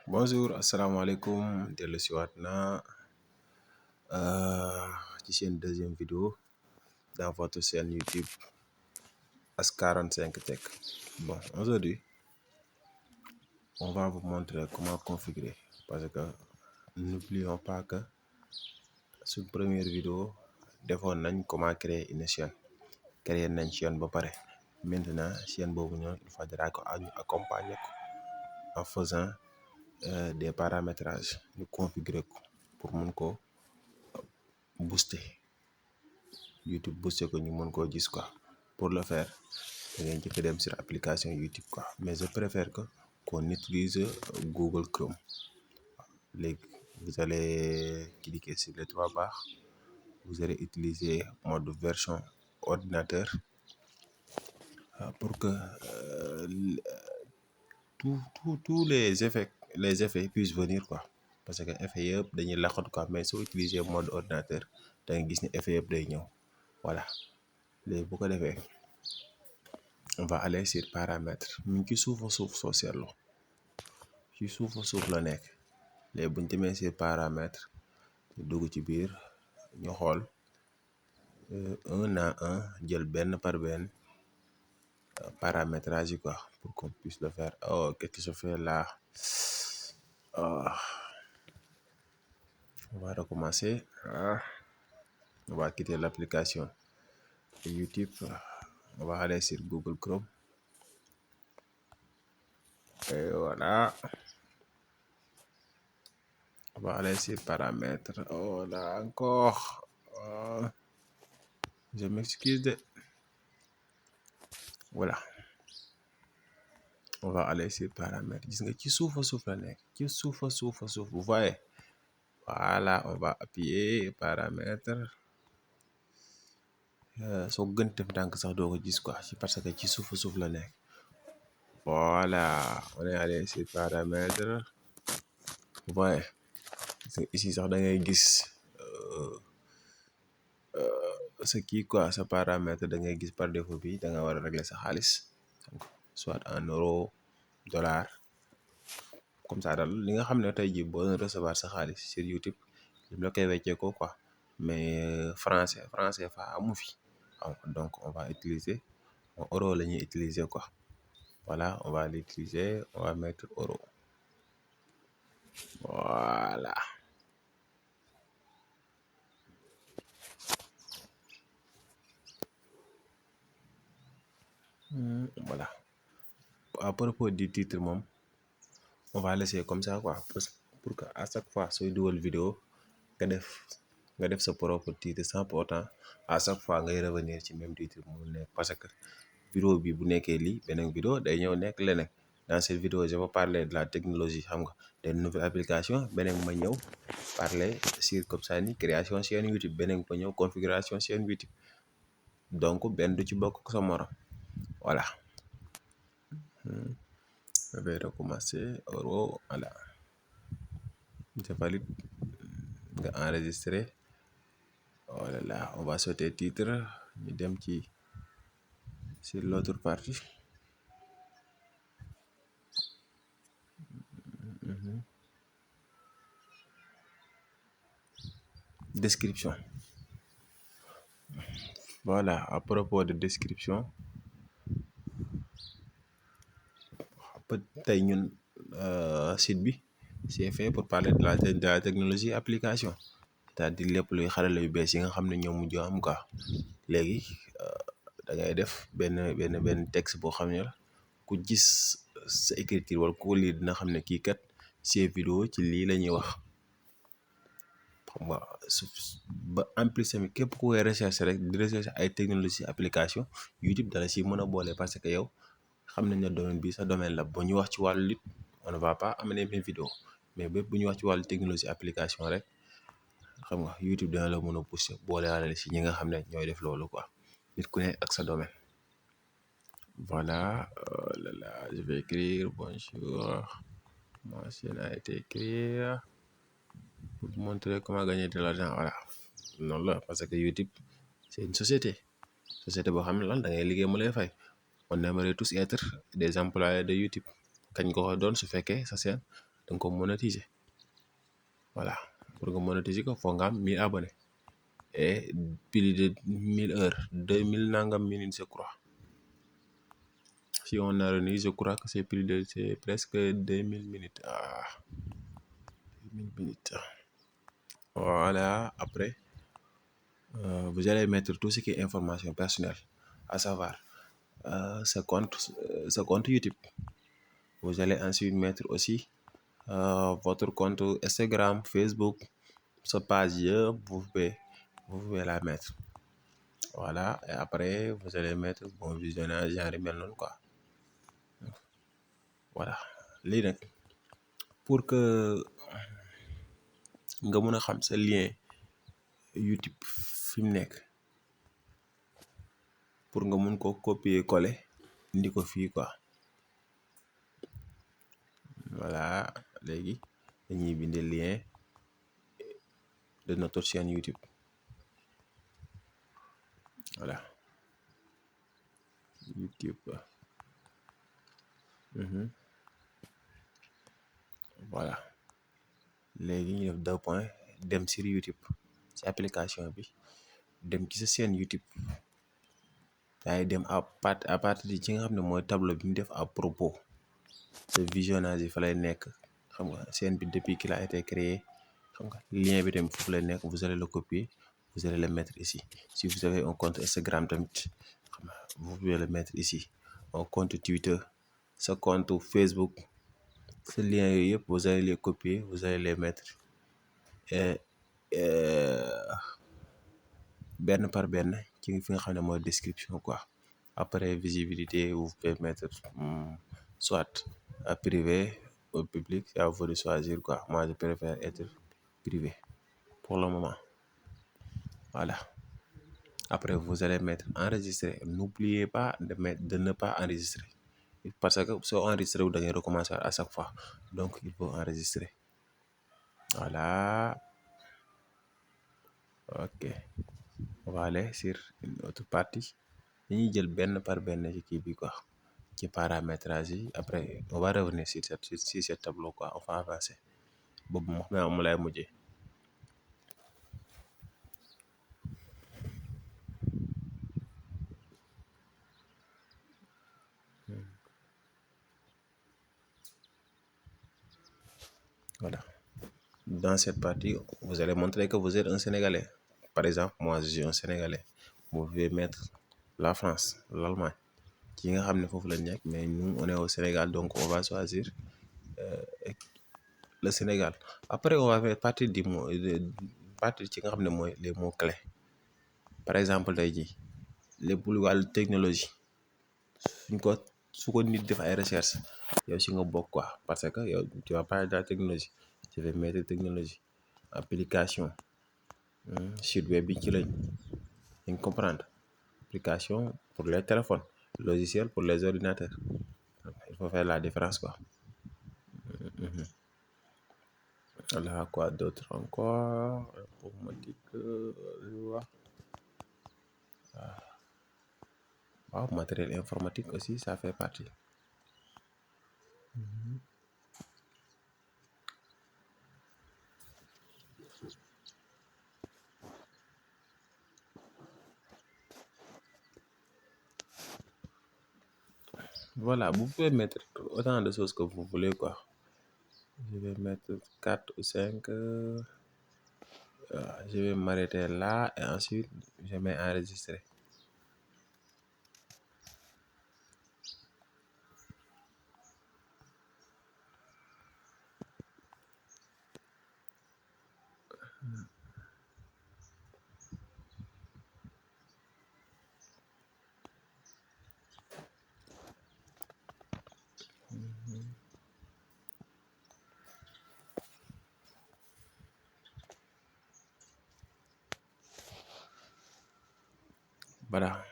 Bonjour, asalaamaaleykum dellu siwaat na ci seen deuxième vidéo dans votre chaîne YouTube As45 Tech. Bon, aujourd'hui, on va vous montrer comment configurer parce que n'oublions pas que sur première vidéo defoon nañ comment créer une chaîne créer nañ chaîne ba pare maintenant chaîne boobu ñoom il faudra que ñu accompagner ko en faisant des paramétrages ñu configurer ko pour mun ko booster YouTube booster ko ñu mën koo gis quoi. Pour le faire da ngay njëkk dem sur application YouTube quoi, mais je préfère que qu'on utilise Google Chrome. Léegi vous allez cliquer sur les trois barres, vous allez utiliser mode version ordinateur pour que tous les effets puissent venir quoi, parce que effet yëpp dañuy laqatu quoi, mais soo utiliser mode ordinateur da nga gis ni effet yëpp day ñëw. Voilà, léegi bu ko defee on va aller sur paramètres mu ngi ci suufa suuf soo seetloo ci suufa suuf la nekk. léegi buñ demee sur paramètres ñu dugg ci biir ñu xool un à un jël benn par benn paramétrage yi quoi pour qu'on puisse le faire. Oh, qu'est-ce que je fais là? On va recommencer. On va quitter l'application YouTube. On va aller sur Google Chrome. Et voilà. On va aller sur paramètres. Oh là encore. Je m'excuse. Voilà. On va aller sur paramètres. Gis nga ci suufa suuf la nekk. Ci suufa suuf. Vous voyez? Voilà, on va appuyer paramètres. soo gën def ndànk sax doo ko gis quoi, parce que ci suufa suuf la nekk. Voilà, on est allé sur paramètres. Vous voyez? Ici sax da ngay gis sa kii quoi, sa paramètre da ngay gis par défaut bi da nga war a régler sa xaalis, soit en euro, dollar, comme ça daal li nga xam ne tey jii boo recevoir sa xaalis sur YouTube li la koy weccee ko quoi, mais français fa amu fi. Donc on va utiliser euro la ñuy utiliser quoi. Voilà, on va l'utiliser, on va mettre euro. Voilà. Voilà. À propos du titre moom on va laisser comme ça quoi, pour que à chaque fois sooy dugal vidéo nga def sa propre titre sans pour autant à chaque fois ngay revenir ci même titre mu nekk, parce que vidéo bi bu nekkee lii beneen vidéo day ñëw nekk leneen. Dans cette vidéo je vais parler de la technologie, xam nga, des nouvelles applications. Beneen ma ñëw parler sur comme ça ni création chaîne YouTube, beneen ma ñëw configuration chaîne YouTube. Donc benn du ci bokk sa morom. Voilà. Je vais recommencer. Euro, voilà. Je valide. Nga enregistrer. Oh là là, on va sauter titre. Ñu dem ci sur l'autre partie. Description. Voilà, à propos de description, tey ñun site bi c'est fait pour parler de la technologie application, c'est-à-dire lépp luy xarala yu bees yi nga xam ne ñoom mujj am quoi. Léegi da ngay def benn texte boo xam ne la ku gis sa écriture wala ku ko lire dina xam ne kii kat ces vidéo ci lii la ñuy wax. xam nga ba en plus tamit képp ku koy recherche rek di recherche ay technologie application YouTube dala si mën a boole, parce que yow xam nañ ne domaine bi sa domaine la. bu ñu wax ci wàllu lutte on ne va pas amener mes vidéos, mais bépp bu ñu wax ci wàllu technologie application rek xam nga YouTube dina la mën a pousser boole waale si ñi nga xam ne ñooy def loolu quoi, nit ku ne ak sa domaine. Voilà, là, je vais écrire bonjour, ma chaîne a été créée pour vous montrer comment gagner de l'argent. Voilà, noonu la, parce que YouTube c'est une société boo xam ne lan da ngay liggéey mu lay fay. On aimerait tous être des employés de YouTube. kañ nga ko doon su fekkee sa chaîne da nga ko monétiser. Voilà, pour nga monétiser ko faut nga am 1000 abonnés et plus de 1000 heures 2000 nangam minutes je crois. Si on arrondit, je crois que c'est presque 2000 minutes. 2000 minutes. Voilà, après, vous allez mettre tout ce qui est information personnelle, à savoir ce compte YouTube. Vous allez ensuite mettre aussi votre compte Instagram, Facebook, ce page, vous pouvez la mettre. Voilà, et après, vous allez mettre bon visionnage, genre mel non quoi. Voilà, lii nag pour que nga mën a xam sa lien YouTube fi mu nekk, pour nga mun ko copier coller indi ko fii quoi. Voilà, léegi dañuy bind lien de notre chaîne YouTube. Voilà, YouTube. Voilà, léegi ñu def 2 points dem sur YouTube ci application bi, dem ci sa chaîne YouTube. daay dem à partir de ci nga xam ne mooy tableau bi ñu def à propos ce visionnage yi fa lay nekk, xam nga chaîne bi depuis qu'il a été créé, xam nga lien bi tamit foofu lay nekk. Vous allez le copier, vous allez le mettre ici. Si vous avez un compte Instagram tamit, xam nga vous pouvez le mettre ici. Un compte Twitter, sa compte Facebook, ce lien yooyu yëpp vous allez les copier, vous allez les mettre benn par benn ci fi nga xam ne mooy description quoi. Après visibilité, vous pouvez mettre soit à privé ou public, c'est à vous de choisir quoi. Moi je préfère être privé pour le moment. Voilà, après vous allez mettre enregistrer. N'oubliez pas de ne pas enregistrer, parce que soo enregistré wu da ngay recommencer à chaque fois, donc il faut enregistrer. Voilà, ok, on va aller sur une autre partie. dañuy jël benn par benn ci kii bi quoi, ci paramétrage yi. Après on va revenir sur ce tableau quoi, on va avancer. boobu moo xam ne mu lay mujjee. Voilà, dans cette partie vous allez montrer que vous êtes un Sénégalais. Par exemple, moi je suis un Sénégalais. Vous pouvez mettre la France, l'Allemagne, ci nga xam ne foofu la nekk, mais nous on est au Sénégal, donc on va choisir le Sénégal. Après on va faire partie du mot partie ci nga xam ne mooy les mots clés. Par exemple tey jii lépp lu wàllu technologie su ko nit def ay recherche, yow si nga bokk quoi, parce que yow tu vas parler de la technologie. Je vais mettre technologie, application, site web bi ci lañ comprendre. Application pour les téléphones, logiciel pour les ordinateurs. Il faut faire la différence quoi. Voilà, quoi d'autre encore, informatique, waaw, matériel informatique aussi ça fait partie. Voilà, vous pouvez mettre autant de choses que vous voulez quoi. Je vais mettre 4 ou 5. Je vais m'arrêter là et ensuite je mets enregistrer. Voilà,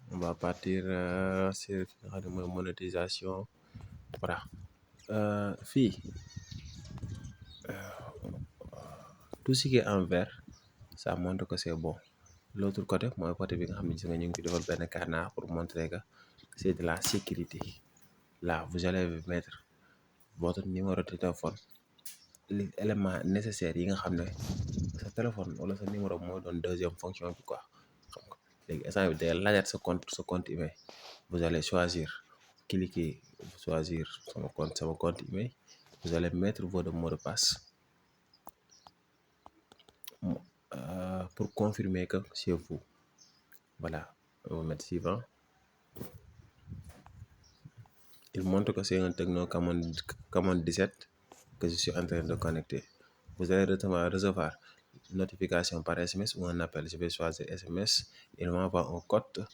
on va partir sur la monétisation. Voilà, fii tout ce qui est en vert ça montre que c'est bon. L'autre côté mooy côté bi nga xam ne gis nga ñu ngi fi defal benn cadenas pour montrer que c'est de la sécurité. Là vous allez mettre votre numéro de téléphone, les éléments nécessaires yi nga xam ne sa téléphone wala sa numéro mooy doon deuxième fonction bi quoi xam nga léegi instant bi day laajaat sa compte email vous allez choisir cliquer choisir sama compte email vous allez mettre votre mot de passe pour confirmer que c'est vous. Voilà, on va mettre suivant. Il montre que c'est un Tecno Camon 17 que je suis en train de connecter. Vous allez recevoir une notification par SMS ou un appel. Je vais choisir SMS. Il m'envoie un code.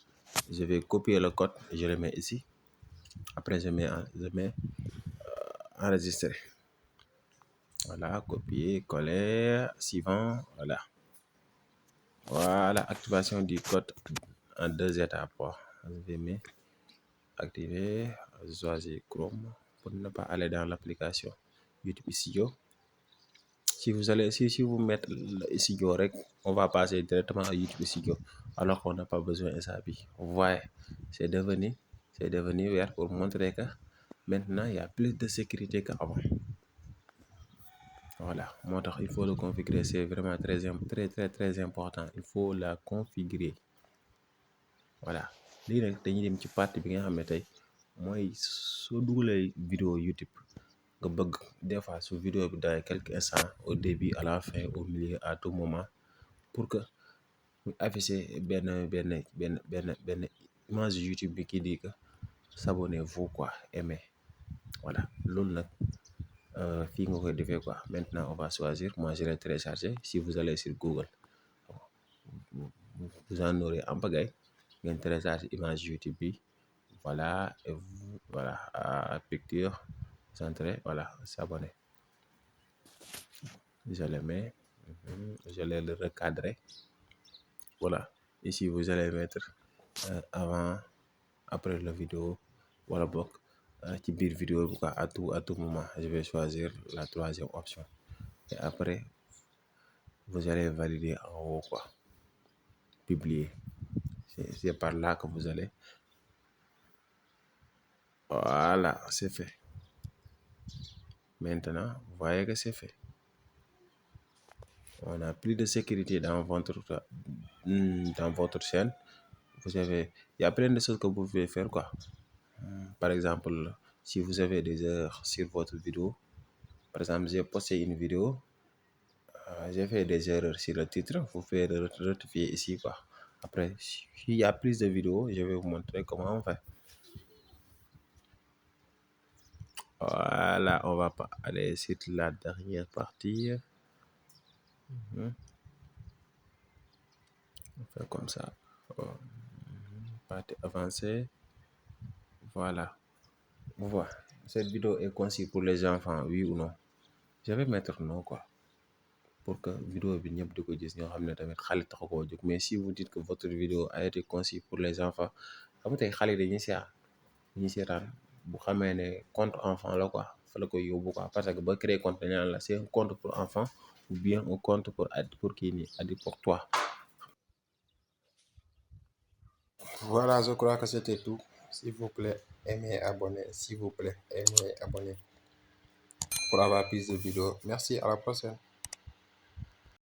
Je vais copier le code. Je le mets ici. Après, je mets enregistrer. Voilà, copier, coller, suivant. Voilà. Voilà, activation du code en 2 étapes. Je vais mettre activer, choisir Chrome pour ne pas aller dans l'application YouTube Studio. Si vous mettez le Studio, on va passer directement à YouTube Studio alors qu'on n'a pas besoin de ça. Vous voyez, c'est devenu vert pour montrer que maintenant il y a plus de sécurité qu'avant. Voilà, il faut le configurer, c'est vraiment très important. Il faut la configurer. Voilà, lii nag dañuy dem ci partie bi nga xam ne tey mooy soo dugalee vidéo YouTube nga bëgg des fois su vidéo bi dans quelques instants au début à la fin au milieu à tout moment pour que ñu afficher benn image YouTube bi qui dit que s'abonnez-vous quoi, aimez. Voilà, loolu nag fii nga koy defee quoi. Maintenant on va choisir, moi je l'ai téléchargé. Si vous allez sur Google vous en aurez en pagaille. Ngeen télécharge image YouTube bi voilà et vous voilà picture centré voilà s'abonner. Je le mets, je vais le recadrer. Voilà, ici vous allez mettre avant après la vidéo voilà bokk ci biir vidéo bi quoi à tout moment. Je vais choisir la 3e option et après vous allez valider en haut quoi, publier. C'est par là que vous allez. Voilà, c'est fait. Maintenant, vous voyez que c'est fait. On a plus de sécurité dans votre chaîne. Il y a plein de choses que vous pouvez faire quoi. Par exemple, si vous avez des erreurs sur votre vidéo, par exemple, j'ai posté une vidéo, j'ai fait des erreurs sur le titre, vous pouvez rectifier ici quoi. Après, s'il y a plus de vidéos, je vais vous montrer comment on fait. Voilà, on va aller sur la dernière partie. On fait comme ça. Partie avancée. Voilà. Vous voyez, cette vidéo est conçue pour les enfants, oui ou non? Je vais mettre non quoi. Pour que vidéo bi ñëpp di ko gis ñoo xam ne tamit xale taxu koo jóg. Mais si vous dites que votre vidéo a été conçue pour les enfants, xam nga tey xale dañuy seetaan bu xamee ne compte enfant la quoi fa la koy yóbbu quoi parce que ba créer compte dañu naan la c'est un compte pour enfant ou bien un compte pour kii nii adulte pour toi. Voilà, je crois que c'était tout. S'il vous plaît, aimez, abonnez. S'il vous plaît, aimez, abonnez pour avoir plus de vidéos. Merci, à la prochaine.